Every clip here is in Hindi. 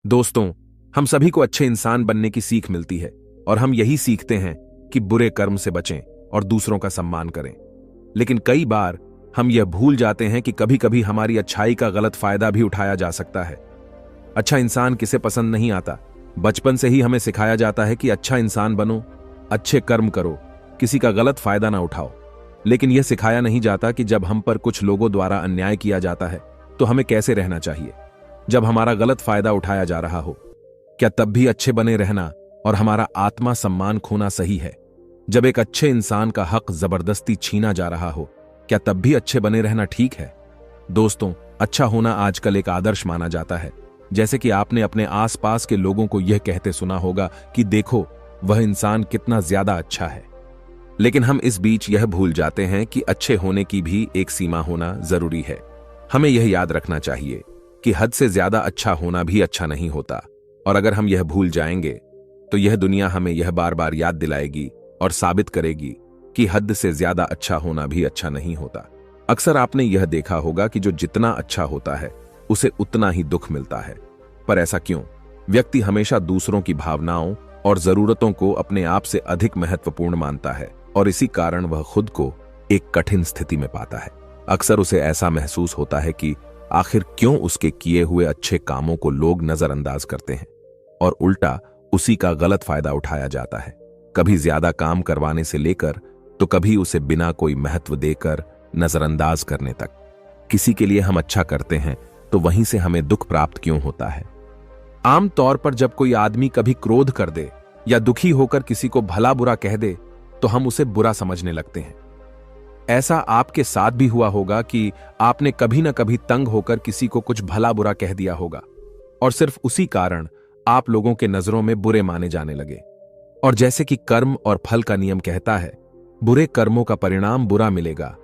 दोस्तों, हम सभी को अच्छे इंसान बनने की सीख मिलती है और हम यही सीखते हैं कि बुरे कर्म से बचें और दूसरों का सम्मान करें। लेकिन कई बार हम यह भूल जाते हैं कि कभी कभी हमारी अच्छाई का गलत फायदा भी उठाया जा सकता है। अच्छा इंसान किसे पसंद नहीं आता। बचपन से ही हमें सिखाया जाता है कि अच्छा इंसान बनो, अच्छे कर्म करो, किसी का गलत फायदा ना उठाओ। लेकिन यह सिखाया नहीं जाता कि जब हम पर कुछ लोगों द्वारा अन्याय किया जाता है तो हमें कैसे रहना चाहिए। जब हमारा गलत फायदा उठाया जा रहा हो, क्या तब भी अच्छे बने रहना और हमारा आत्मा सम्मान खोना सही है? जब एक अच्छे इंसान का हक जबरदस्ती छीना जा रहा हो, क्या तब भी अच्छे बने रहना ठीक है? दोस्तों, अच्छा होना आजकल एक आदर्श माना जाता है। जैसे कि आपने अपने आसपास के लोगों को यह कहते सुना होगा कि देखो वह इंसान कितना ज्यादा अच्छा है। लेकिन हम इस बीच यह भूल जाते हैं कि अच्छे होने की भी एक सीमा होना जरूरी है। हमें यह याद रखना चाहिए कि हद से ज्यादा अच्छा होना भी अच्छा नहीं होता। और अगर हम यह भूल जाएंगे तो यह दुनिया हमें यह बार बार याद दिलाएगी और साबित करेगी कि हद से ज्यादा अच्छा होना भी अच्छा नहीं होता। अक्सर आपने यह देखा होगा कि जो जितना अच्छा होता है उसे उतना ही दुख मिलता है। पर ऐसा क्यों? व्यक्ति हमेशा दूसरों की भावनाओं और जरूरतों को अपने आप से अधिक महत्वपूर्ण मानता है और इसी कारण वह खुद को एक कठिन स्थिति में पाता है। अक्सर उसे ऐसा महसूस होता है कि आखिर क्यों उसके किए हुए अच्छे कामों को लोग नजरअंदाज करते हैं और उल्टा उसी का गलत फायदा उठाया जाता है। कभी ज्यादा काम करवाने से लेकर तो कभी उसे बिना कोई महत्व देकर नजरअंदाज करने तक। किसी के लिए हम अच्छा करते हैं तो वहीं से हमें दुख प्राप्त क्यों होता है? आम तौर पर जब कोई आदमी कभी क्रोध कर दे या दुखी होकर किसी को भला बुरा कह दे तो हम उसे बुरा समझने लगते हैं। ऐसा आपके साथ भी हुआ होगा कि आपने कभी न कभी तंग होकर किसी को कुछ भला बुरा कह दिया होगा और सिर्फ उसी कारण आप लोगों के नजरों में बुरे माने जाने लगे। और जैसे कि कर्म और फल का नियम कहता है, बुरे कर्मों का परिणाम बुरा मिलेगा।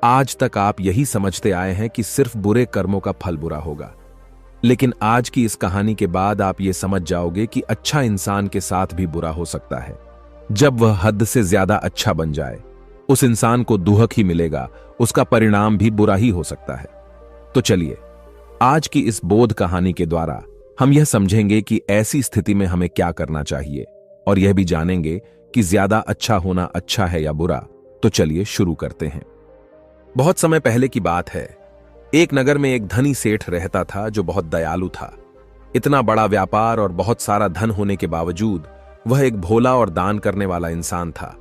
आज तक आप यही समझते आए हैं कि सिर्फ बुरे कर्मों का फल बुरा होगा। लेकिन आज की इस कहानी के बाद आप ये समझ जाओगे कि अच्छा इंसान के साथ भी बुरा हो सकता है। जब वह हद से ज्यादा अच्छा बन जाए, उस इंसान को दुहक ही मिलेगा, उसका परिणाम भी बुरा ही हो सकता है। तो चलिए, आज की इस बोध कहानी के द्वारा हम यह समझेंगे कि ऐसी स्थिति में हमें क्या करना चाहिए और यह भी जानेंगे कि ज्यादा अच्छा होना अच्छा है या बुरा। तो चलिए शुरू करते हैं। बहुत समय पहले की बात है। एक नगर में एक धनी सेठ रहता था जो बहुत दयालु था। इतना बड़ा व्यापार और बहुत सारा धन होने के बावजूद वह एक भोला और दान करने वाला इंसान था।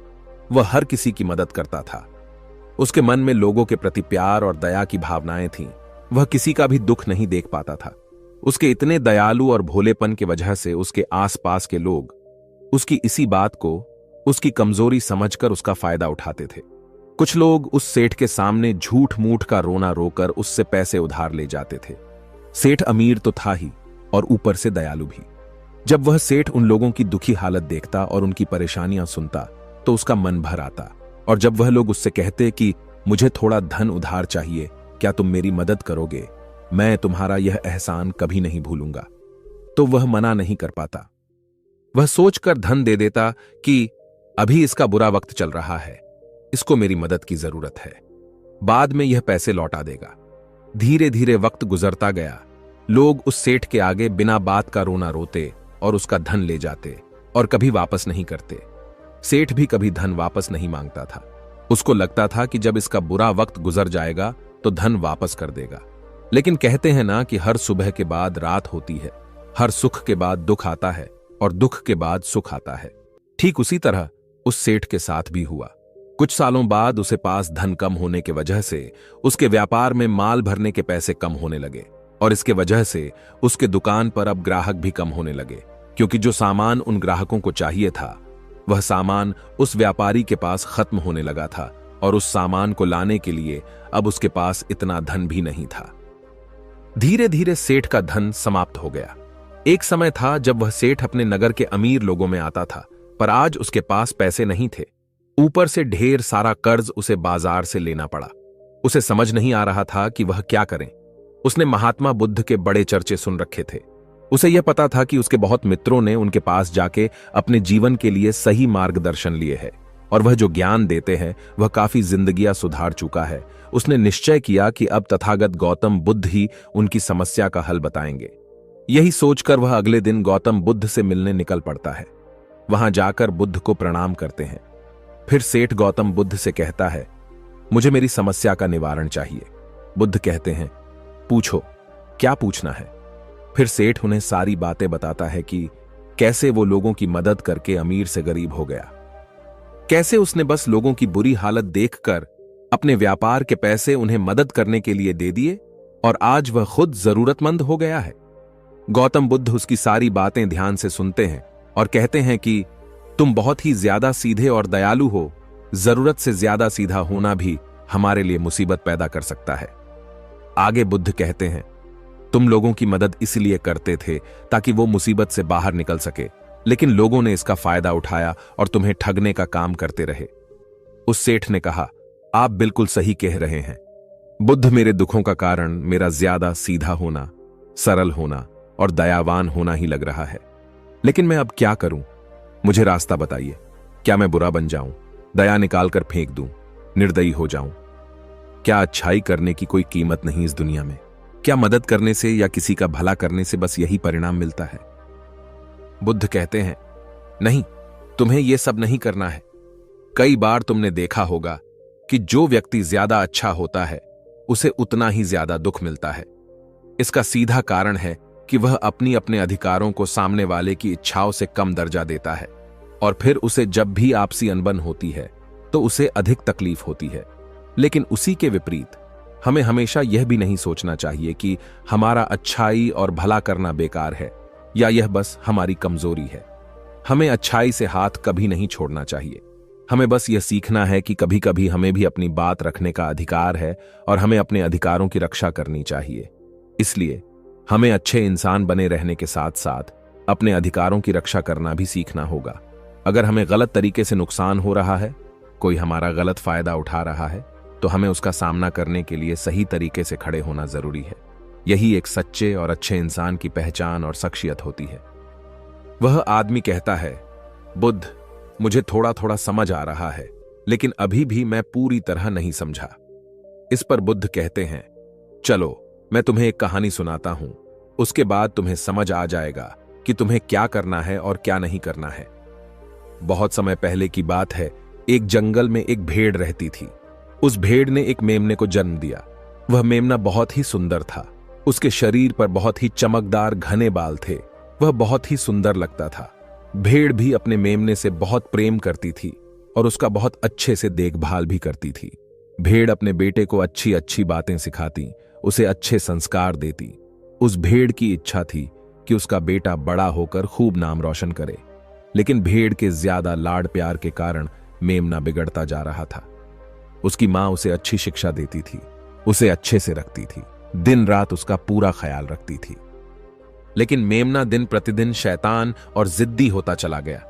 वह हर किसी की मदद करता था। उसके मन में लोगों के प्रति प्यार और दया की भावनाएं थीं। वह किसी का भी दुख नहीं देख पाता था। उसके इतने दयालु और भोलेपन की वजह से उसके आसपास के लोग उसकी इसी बात को उसकी कमजोरी समझकर उसका फायदा उठाते थे। कुछ लोग उस सेठ के सामने झूठ मूठ का रोना रोकर उससे पैसे उधार ले जाते थे। सेठ अमीर तो था ही और ऊपर से दयालु भी। जब वह सेठ उन लोगों की दुखी हालत देखता और उनकी परेशानियां सुनता तो उसका मन भर आता। और जब वह लोग उससे कहते कि मुझे थोड़ा धन उधार चाहिए, क्या तुम मेरी मदद करोगे? मैं तुम्हारा यह एहसान कभी नहीं भूलूंगा, तो वह मना नहीं कर पाता। वह सोचकर धन दे देता कि अभी इसका बुरा वक्त चल रहा है, इसको मेरी मदद की जरूरत है, बाद में यह पैसे लौटा देगा। धीरे धीरे वक्त गुजरता गया। लोग उस सेठ के आगे बिना बात का रोना रोते और उसका धन ले जाते और कभी वापस नहीं करते। सेठ भी कभी धन वापस नहीं मांगता था। उसको लगता था कि जब इसका बुरा वक्त गुजर जाएगा तो धन वापस कर देगा। लेकिन कहते हैं ना कि हर सुबह के बाद रात होती है, हर सुख के बाद दुख आता है और दुख के बाद सुख आता है। ठीक उसी तरह उस सेठ के साथ भी हुआ। कुछ सालों बाद उसे पास धन कम होने की वजह से उसके व्यापार में माल भरने के पैसे कम होने लगे और इसके वजह से उसके दुकान पर अब ग्राहक भी कम होने लगे, क्योंकि जो सामान उन ग्राहकों को चाहिए था वह सामान उस व्यापारी के पास खत्म होने लगा था और उस सामान को लाने के लिए अब उसके पास इतना धन भी नहीं था। धीरे धीरे सेठ का धन समाप्त हो गया। एक समय था जब वह सेठ अपने नगर के अमीर लोगों में आता था, पर आज उसके पास पैसे नहीं थे। ऊपर से ढेर सारा कर्ज उसे बाजार से लेना पड़ा। उसे समझ नहीं आ रहा था कि वह क्या करे। उसने महात्मा बुद्ध के बड़े चर्चे सुन रखे थे। उसे यह पता था कि उसके बहुत मित्रों ने उनके पास जाके अपने जीवन के लिए सही मार्गदर्शन लिए है और वह जो ज्ञान देते हैं वह काफी जिंदगियां सुधार चुका है। उसने निश्चय किया कि अब तथागत गौतम बुद्ध ही उनकी समस्या का हल बताएंगे। यही सोचकर वह अगले दिन गौतम बुद्ध से मिलने निकल पड़ता है। वहां जाकर बुद्ध को प्रणाम करते हैं। फिर सेठ गौतम बुद्ध से कहता है, मुझे मेरी समस्या का निवारण चाहिए। बुद्ध कहते हैं, पूछो, क्या पूछना है? फिर सेठ उन्हें सारी बातें बताता है कि कैसे वो लोगों की मदद करके अमीर से गरीब हो गया, कैसे उसने बस लोगों की बुरी हालत देखकर अपने व्यापार के पैसे उन्हें मदद करने के लिए दे दिए और आज वह खुद जरूरतमंद हो गया है। गौतम बुद्ध उसकी सारी बातें ध्यान से सुनते हैं और कहते हैं कि तुम बहुत ही ज्यादा सीधे और दयालु हो। जरूरत से ज्यादा सीधा होना भी हमारे लिए मुसीबत पैदा कर सकता है। आगे बुद्ध कहते हैं, तुम लोगों की मदद इसलिए करते थे ताकि वो मुसीबत से बाहर निकल सके, लेकिन लोगों ने इसका फायदा उठाया और तुम्हें ठगने का काम करते रहे। उस सेठ ने कहा, आप बिल्कुल सही कह रहे हैं। बुद्ध, मेरे दुखों का कारण मेरा ज्यादा सीधा होना, सरल होना और दयावान होना ही लग रहा है। लेकिन मैं अब क्या करूं? मुझे रास्ता बताइए। क्या मैं बुरा बन जाऊं, दया निकालकर फेंक दूं, निर्दयी हो जाऊं? क्या अच्छाई करने की कोई कीमत नहीं इस दुनिया में? क्या मदद करने से या किसी का भला करने से बस यही परिणाम मिलता है? बुद्ध कहते हैं, नहीं, तुम्हें यह सब नहीं करना है। कई बार तुमने देखा होगा कि जो व्यक्ति ज्यादा अच्छा होता है उसे उतना ही ज्यादा दुख मिलता है। इसका सीधा कारण है कि वह अपने अधिकारों को सामने वाले की इच्छाओं से कम दर्जा देता है और फिर उसे जब भी आपसी अनबन होती है तो उसे अधिक तकलीफ होती है। लेकिन उसी के विपरीत हमें हमेशा यह भी नहीं सोचना चाहिए कि हमारा अच्छाई और भला करना बेकार है या यह बस हमारी कमजोरी है। हमें अच्छाई से हाथ कभी नहीं छोड़ना चाहिए। हमें बस यह सीखना है कि कभी कभी हमें भी अपनी बात रखने का अधिकार है और हमें अपने अधिकारों की रक्षा करनी चाहिए। इसलिए हमें अच्छे इंसान बने रहने के साथ साथ अपने अधिकारों की रक्षा करना भी सीखना होगा। अगर हमें गलत तरीके से नुकसान हो रहा है, कोई हमारा गलत फायदा उठा रहा है, तो हमें उसका सामना करने के लिए सही तरीके से खड़े होना जरूरी है। यही एक सच्चे और अच्छे इंसान की पहचान और शख्सियत होती है। वह आदमी कहता है, बुद्ध, मुझे थोड़ा थोड़ा समझ आ रहा है, लेकिन अभी भी मैं पूरी तरह नहीं समझा। इस पर बुद्ध कहते हैं, चलो मैं तुम्हें एक कहानी सुनाता हूं, उसके बाद तुम्हें समझ आ जाएगा कि तुम्हें क्या करना है और क्या नहीं करना है। बहुत समय पहले की बात है, एक जंगल में एक भेड़ रहती थी। उस भेड़ ने एक मेमने को जन्म दिया। वह मेमना बहुत ही सुंदर था। उसके शरीर पर बहुत ही चमकदार घने बाल थे। वह बहुत ही सुंदर लगता था। भेड़ भी अपने मेमने से बहुत प्रेम करती थी और उसका बहुत अच्छे से देखभाल भी करती थी। भेड़ अपने बेटे को अच्छी अच्छी बातें सिखाती, उसे अच्छे संस्कार देती। उस भेड़ की इच्छा थी कि उसका बेटा बड़ा होकर खूब नाम रोशन करे, लेकिन भेड़ के ज्यादा लाड प्यार के कारण मेमना बिगड़ता जा रहा था। उसकी मां उसे अच्छी शिक्षा देती थी, उसे अच्छे से रखती थी, दिन रात उसका पूरा ख्याल रखती थी। लेकिन मेमना दिन प्रतिदिन शैतान और जिद्दी होता चला गया।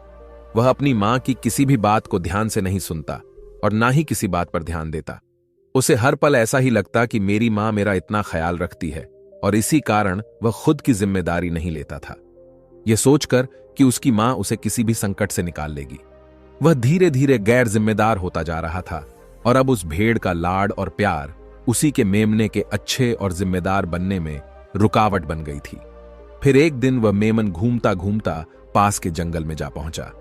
वह अपनी मां की किसी भी बात को ध्यान से नहीं सुनता और ना ही किसी बात पर ध्यान देता। उसे हर पल ऐसा ही लगता कि मेरी मां मेरा इतना ख्याल रखती है और इसी कारण वह खुद की जिम्मेदारी नहीं लेता था, यह सोचकर कि उसकी मां उसे किसी भी संकट से निकाल लेगी। वह धीरे धीरे गैर जिम्मेदार होता जा रहा था और अब उस भेड़ का लाड और प्यार उसी के मेमने के अच्छे और जिम्मेदार बनने में रुकावट बन गई थी। फिर एक दिन वह मेमन घूमता घूमता पास के जंगल में जा पहुंचा।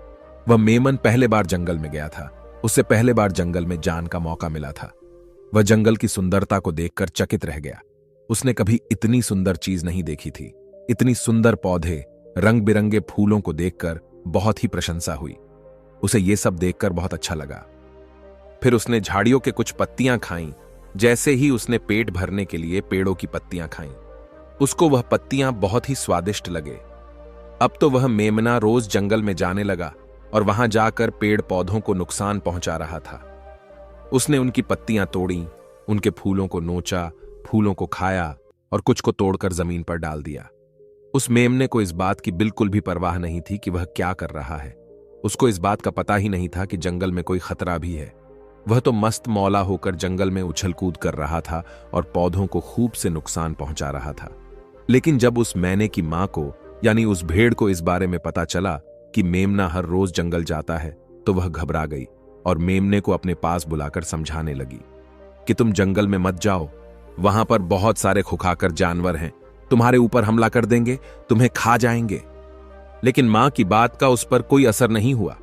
वह मेमन पहले बार जंगल में गया था। उसे पहले बार जंगल में जाने का मौका मिला था। वह जंगल की सुंदरता को देखकर चकित रह गया। उसने कभी इतनी सुंदर चीज नहीं देखी थी। इतनी सुंदर पौधे, रंग बिरंगे फूलों को देखकर बहुत ही प्रशंसा हुई। उसे यह सब देखकर बहुत अच्छा लगा। फिर उसने झाड़ियों के कुछ पत्तियां खाईं। जैसे ही उसने पेट भरने के लिए पेड़ों की पत्तियां खाईं, उसको वह पत्तियां बहुत ही स्वादिष्ट लगे। अब तो वह मेमना रोज जंगल में जाने लगा और वहां जाकर पेड़ पौधों को नुकसान पहुंचा रहा था। उसने उनकी पत्तियां तोड़ी, उनके फूलों को नोचा, फूलों को खाया और कुछ को तोड़कर जमीन पर डाल दिया। उस मेमने को इस बात की बिल्कुल भी परवाह नहीं थी कि वह क्या कर रहा है। उसको इस बात का पता ही नहीं था कि जंगल में कोई खतरा भी है। वह तो मस्त मौला होकर जंगल में उछल कूद कर रहा था और पौधों को खूब से नुकसान पहुंचा रहा था। लेकिन जब उस मैने की मां को, यानी उस भेड़ को, इस बारे में पता चला कि मेमना हर रोज जंगल जाता है, तो वह घबरा गई और मेमने को अपने पास बुलाकर समझाने लगी कि तुम जंगल में मत जाओ, वहां पर बहुत सारे खुखाकर जानवर हैं तुम्हारे ऊपर हमला कर देंगे, तुम्हें खा जाएंगे। लेकिन मां की बात का उस पर कोई असर नहीं हुआ,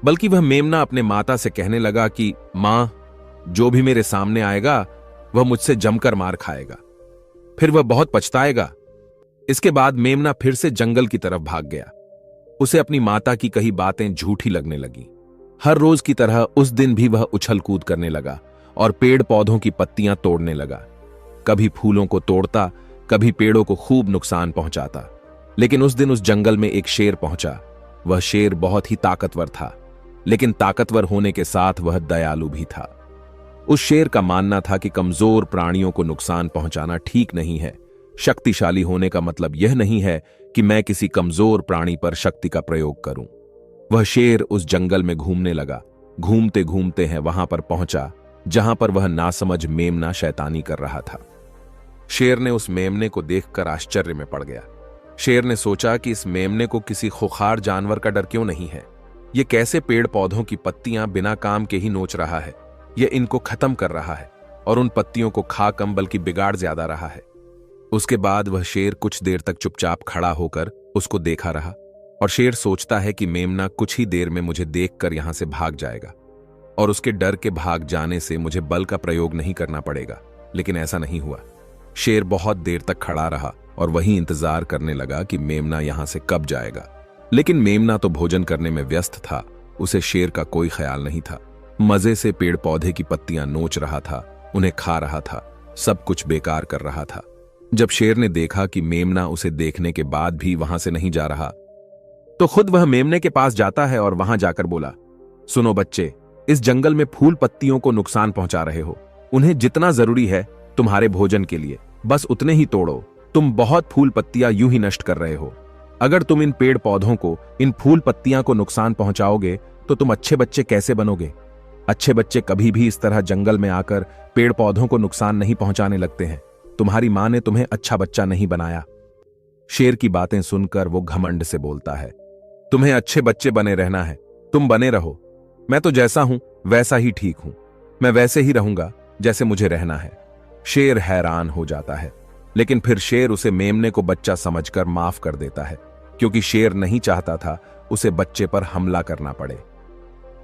बल्कि वह मेमना अपने माता से कहने लगा कि मां, जो भी मेरे सामने आएगा वह मुझसे जमकर मार खाएगा, फिर वह बहुत पछताएगा। इसके बाद मेमना फिर से जंगल की तरफ भाग गया। उसे अपनी माता की कही बातें झूठी लगने लगी। हर रोज की तरह उस दिन भी वह उछल कूद करने लगा और पेड़ पौधों की पत्तियां तोड़ने लगा। कभी फूलों को तोड़ता, कभी पेड़ों को खूब नुकसान पहुंचाता। लेकिन उस दिन उस जंगल में एक शेर पहुंचा। वह शेर बहुत ही ताकतवर था, लेकिन ताकतवर होने के साथ वह दयालु भी था। उस शेर का मानना था कि कमजोर प्राणियों को नुकसान पहुंचाना ठीक नहीं है। शक्तिशाली होने का मतलब यह नहीं है कि मैं किसी कमजोर प्राणी पर शक्ति का प्रयोग करूं। वह शेर उस जंगल में घूमने लगा। घूमते घूमते है वहां पर पहुंचा जहां पर वह नासमझ मेमना शैतानी कर रहा था। शेर ने उस मेमने को देखकर आश्चर्य में पड़ गया। शेर ने सोचा कि इस मेमने को किसी खुखार जानवर का डर क्यों नहीं है। ये कैसे पेड़ पौधों की पत्तियां बिना काम के ही नोच रहा है। यह इनको खत्म कर रहा है और उन पत्तियों को खा कम बल्कि बिगाड़ ज्यादा रहा है। उसके बाद वह शेर कुछ देर तक चुपचाप खड़ा होकर उसको देखा रहा। और शेर सोचता है कि मेमना कुछ ही देर में मुझे देखकर यहां से भाग जाएगा और उसके डर के भाग जाने से मुझे बल का प्रयोग नहीं करना पड़ेगा। लेकिन ऐसा नहीं हुआ। शेर बहुत देर तक खड़ा रहा और वहीं इंतजार करने लगा कि मेमना यहां से कब जाएगा। लेकिन मेमना तो भोजन करने में व्यस्त था। उसे शेर का कोई ख्याल नहीं था। मजे से पेड़ पौधे की पत्तियां नोच रहा था, उन्हें खा रहा था, सब कुछ बेकार कर रहा था। जब शेर ने देखा कि मेमना उसे देखने के बाद भी वहां से नहीं जा रहा, तो खुद वह मेमने के पास जाता है और वहां जाकर बोला, सुनो बच्चे, इस जंगल में फूल पत्तियों को नुकसान पहुंचा रहे हो। उन्हें जितना जरूरी है तुम्हारे भोजन के लिए, बस उतने ही तोड़ो। तुम बहुत फूल पत्तियां यूं ही नष्ट कर रहे हो। अगर तुम इन पेड़ पौधों को, इन फूल पत्तियां को नुकसान पहुंचाओगे तो तुम अच्छे बच्चे कैसे बनोगे? अच्छे बच्चे कभी भी इस तरह जंगल में आकर पेड़ पौधों को नुकसान नहीं पहुंचाने लगते हैं। तुम्हारी मां ने तुम्हें अच्छा बच्चा नहीं बनाया। शेर की बातें सुनकर वो घमंड से बोलता है, तुम्हें अच्छे बच्चे बने रहना है, तुम बने रहो। मैं तो जैसा हूं वैसा ही ठीक हूं। मैं वैसे ही रहूंगा जैसे मुझे रहना है। शेर हैरान हो जाता है, लेकिन फिर शेर उसे मेमने को बच्चा समझकर माफ कर देता है, क्योंकि शेर नहीं चाहता था उसे बच्चे पर हमला करना पड़े।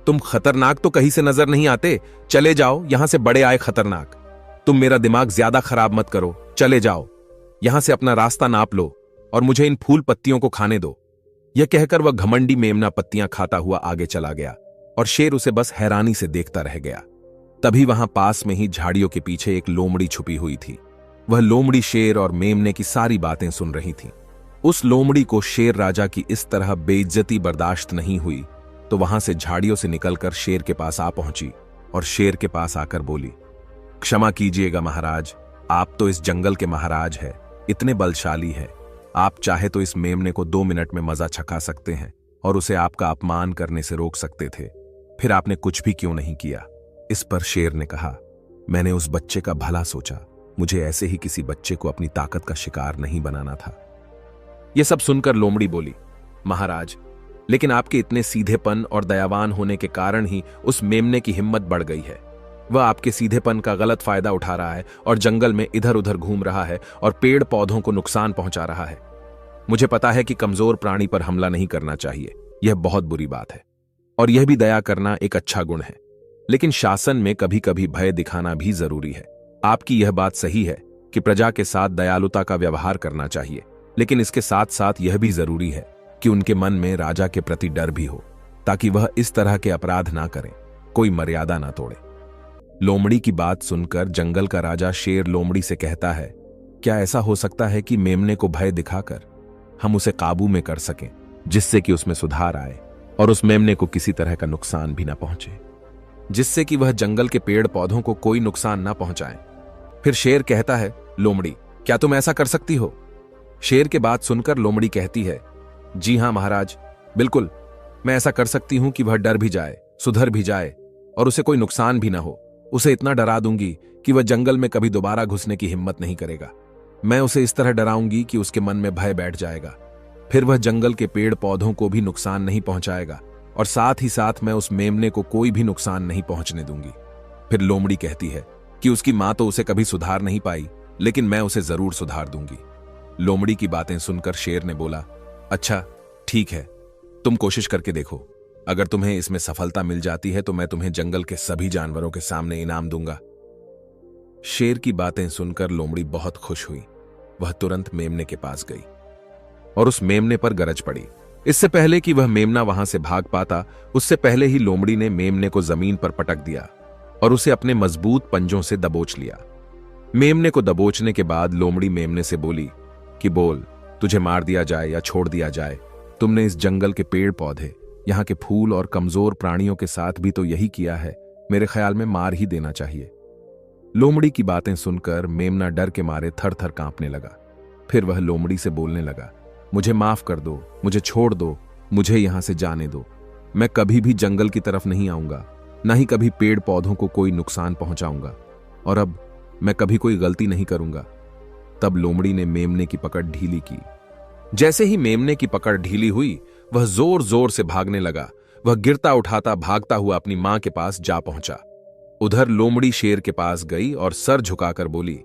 तुम खतरनाक तो कहीं से नजर नहीं आते, चले जाओ, यहां से बड़े आए खतरनाक। तुम मेरा दिमाग ज्यादा खराब मत करो, चले जाओ, यहां से अपना रास्ता नाप लो और मुझे इन फूल पत्तियों को खाने दो। यह कहकर वह घमंडी मेमना पत्तियां खाता हुआ आगे चला गया और शेर उसे बस हैरानी से देखता रह गया। तभी वहां पास में ही झाड़ियों के पीछे एक लोमड़ी छुपी हुई थी। वह लोमड़ी शेर और मेमने की सारी बातें सुन रही थी। उस लोमड़ी को शेर राजा की इस तरह बेइज्जती बर्दाश्त नहीं हुई, तो वहां से झाड़ियों से निकलकर शेर के पास आ पहुंची और शेर के पास आकर बोली, क्षमा कीजिएगा महाराज, आप तो इस जंगल के महाराज हैं, इतने बलशाली हैं। आप चाहे तो इस मेमने को 2 मिनट में मजा छका सकते हैं और उसे आपका अपमान करने से रोक सकते थे, फिर आपने कुछ भी क्यों नहीं किया? इस पर शेर ने कहा, मैंने उस बच्चे का भला सोचा, मुझे ऐसे ही किसी बच्चे को अपनी ताकत का शिकार नहीं बनाना था। यह सब सुनकर लोमड़ी बोली, महाराज, लेकिन आपके इतने सीधेपन और दयावान होने के कारण ही उस मेमने की हिम्मत बढ़ गई है। वह आपके सीधेपन का गलत फायदा उठा रहा है और जंगल में इधर उधर घूम रहा है और पेड़ पौधों को नुकसान पहुंचा रहा है। मुझे पता है कि कमजोर प्राणी पर हमला नहीं करना चाहिए, यह बहुत बुरी बात है, और यह भी दया करना एक अच्छा गुण है। लेकिन शासन में कभी कभी भय दिखाना भी जरूरी है। आपकी यह बात सही है कि प्रजा के साथ दयालुता का व्यवहार करना चाहिए, लेकिन इसके साथ साथ यह भी जरूरी है कि उनके मन में राजा के प्रति डर भी हो, ताकि वह इस तरह के अपराध ना करें, कोई मर्यादा ना तोड़े। लोमड़ी की बात सुनकर जंगल का राजा शेर लोमड़ी से कहता है, क्या ऐसा हो सकता है कि मेमने को भय दिखाकर हम उसे काबू में कर सकें, जिससे कि उसमें सुधार आए और उस मेमने को किसी तरह का नुकसान भी ना पहुंचे, जिससे कि वह जंगल के पेड़ पौधों को कोई नुकसान ना पहुंचाए? फिर शेर कहता है, लोमड़ी, क्या तुम ऐसा कर सकती हो? शेर के बात सुनकर लोमड़ी कहती है, जी हां महाराज, बिल्कुल, मैं ऐसा कर सकती हूं कि वह डर भी जाए, सुधर भी जाए और उसे कोई नुकसान भी ना हो। उसे इतना डरा दूंगी कि वह जंगल में कभी दोबारा घुसने की हिम्मत नहीं करेगा। मैं उसे इस तरह डराऊंगी कि उसके मन में भय बैठ जाएगा। फिर वह जंगल के पेड़ पौधों को भी नुकसान नहीं पहुंचाएगा और साथ ही साथ मैं उस मेमने को कोई भी नुकसान नहीं पहुंचने दूंगी। फिर लोमड़ी कहती है कि उसकी मां तो उसे कभी सुधार नहीं पाई, लेकिन मैं उसे जरूर सुधार दूंगी। लोमड़ी की बातें सुनकर शेर ने बोला, अच्छा ठीक है, तुम कोशिश करके देखो। अगर तुम्हें इसमें सफलता मिल जाती है तो मैं तुम्हें जंगल के सभी जानवरों के सामने इनाम दूंगा। शेर की बातें सुनकर लोमड़ी बहुत खुश हुई। वह तुरंत मेमने के पास गई और उस मेमने पर गरज पड़ी। इससे पहले कि वह मेमना वहां से भाग पाता, उससे पहले ही लोमड़ी ने मेमने को जमीन पर पटक दिया और उसे अपने मजबूत पंजों से दबोच लिया। मेमने को दबोचने के बाद लोमड़ी मेमने से बोली कि बोल, तुझे मार दिया जाए या छोड़ दिया जाए। तुमने इस जंगल के पेड़ पौधे, यहाँ के फूल और कमजोर प्राणियों के साथ भी तो यही किया है। मेरे ख्याल में मार ही देना चाहिए। लोमड़ी की बातें सुनकर मेमना डर के मारे थर थर कांपने लगा। फिर वह लोमड़ी से बोलने लगा, मुझे माफ कर दो, मुझे छोड़ दो, मुझे यहां से जाने दो। मैं कभी भी जंगल की तरफ नहीं आऊंगा, ना ही कभी पेड़ पौधों को कोई नुकसान पहुंचाऊंगा, और अब मैं कभी कोई गलती नहीं करूंगा। तब लोमड़ी ने मेमने की पकड़ ढीली की। जैसे ही मेमने की पकड़ ढीली हुई, वह जोर जोर से भागने लगा। वह गिरता उठाता भागता हुआ अपनी मां के पास जा पहुंचा। उधर लोमड़ी शेर के पास गई और सर झुकाकर बोली,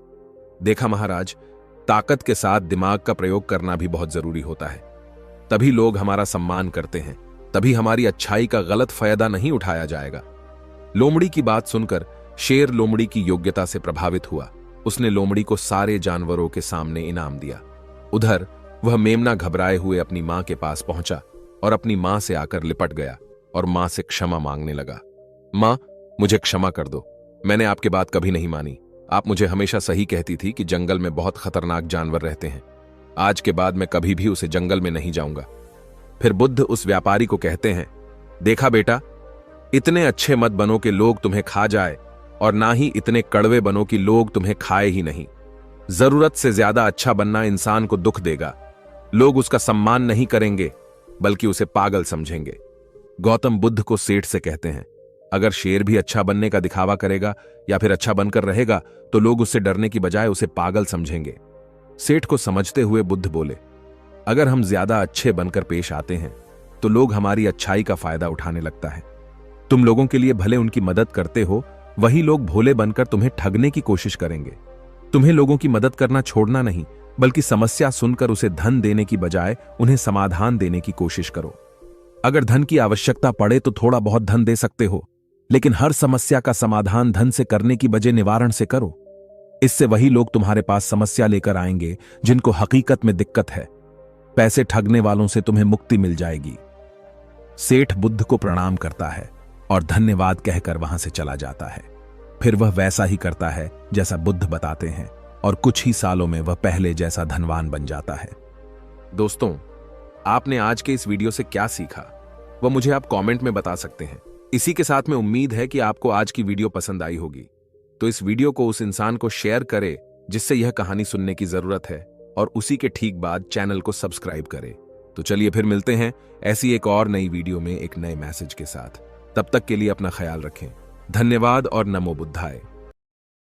देखा महाराज, ताकत के साथ दिमाग का प्रयोग करना भी बहुत जरूरी होता है। तभी लोग हमारा सम्मान करते हैं, तभी हमारी अच्छाई का गलत फायदा नहीं उठाया जाएगा। लोमड़ी की बात सुनकर शेर लोमड़ी की योग्यता से प्रभावित हुआ। उसने लोमड़ी को सारे जानवरों के सामने इनाम दिया। उधर वह मेमना घबराए हुए अपनी मां के पास पहुंचा और अपनी मां से आकर लिपट गया और मां से क्षमा मांगने लगा। मां, मुझे क्षमा कर दो, मैंने आपकी बात कभी नहीं मानी। आप मुझे हमेशा सही कहती थी कि जंगल में बहुत खतरनाक जानवर रहते हैं। आज के बाद मैं कभी भी उसे जंगल में नहीं जाऊंगा। फिर बुद्ध उस व्यापारी को कहते हैं, देखा बेटा, इतने अच्छे मत बनो कि लोग तुम्हें खा जाए, और ना ही इतने कड़वे बनो कि लोग तुम्हें खाए ही नहीं। जरूरत से ज्यादा अच्छा बनना इंसान को दुख देगा। लोग उसका सम्मान नहीं करेंगे, बल्कि उसे पागल समझेंगे। गौतम बुद्ध को सेठ से कहते हैं, अगर शेर भी अच्छा बनने का दिखावा करेगा या फिर अच्छा बनकर रहेगा तो लोग उससे डरने की बजाय उसे पागल समझेंगे। सेठ को समझते हुए बुद्ध बोले, अगर हम ज्यादा अच्छे बनकर पेश आते हैं तो लोग हमारी अच्छाई का फायदा उठाने लगता है। तुम लोगों के लिए भले उनकी मदद करते हो, वही लोग भोले बनकर तुम्हें ठगने की कोशिश करेंगे। तुम्हें लोगों की मदद करना छोड़ना नहीं, बल्कि समस्या सुनकर उसे धन देने की बजाय उन्हें समाधान देने की कोशिश करो। अगर धन की आवश्यकता पड़े तो थोड़ा बहुत धन दे सकते हो, लेकिन हर समस्या का समाधान धन से करने की बजाय निवारण से करो। इससे वही लोग तुम्हारे पास समस्या लेकर आएंगे जिनको हकीकत में दिक्कत है। पैसे ठगने वालों से तुम्हें मुक्ति मिल जाएगी। सेठ बुद्ध को प्रणाम करता है और धन्यवाद कहकर वहां से चला जाता है। फिर वह वैसा ही करता है जैसा बुद्ध बताते हैं, और कुछ ही सालों में वह पहले जैसा धनवान बन जाता है। दोस्तों, आपने आज के इस वीडियो से क्या सीखा, वह मुझे आप कमेंट में बता सकते हैं। इसी के साथ में उम्मीद है कि आपको आज की वीडियो पसंद आई होगी। तो इस वीडियो को उस इंसान को शेयर करें जिससे यह कहानी सुनने की जरूरत है, और उसी के ठीक बाद चैनल को सब्सक्राइब करें। तो चलिए फिर मिलते हैं ऐसी एक और नई वीडियो में एक नए मैसेज के साथ। तब तक के लिए अपना ख्याल रखें। धन्यवाद और नमो बुद्धाय।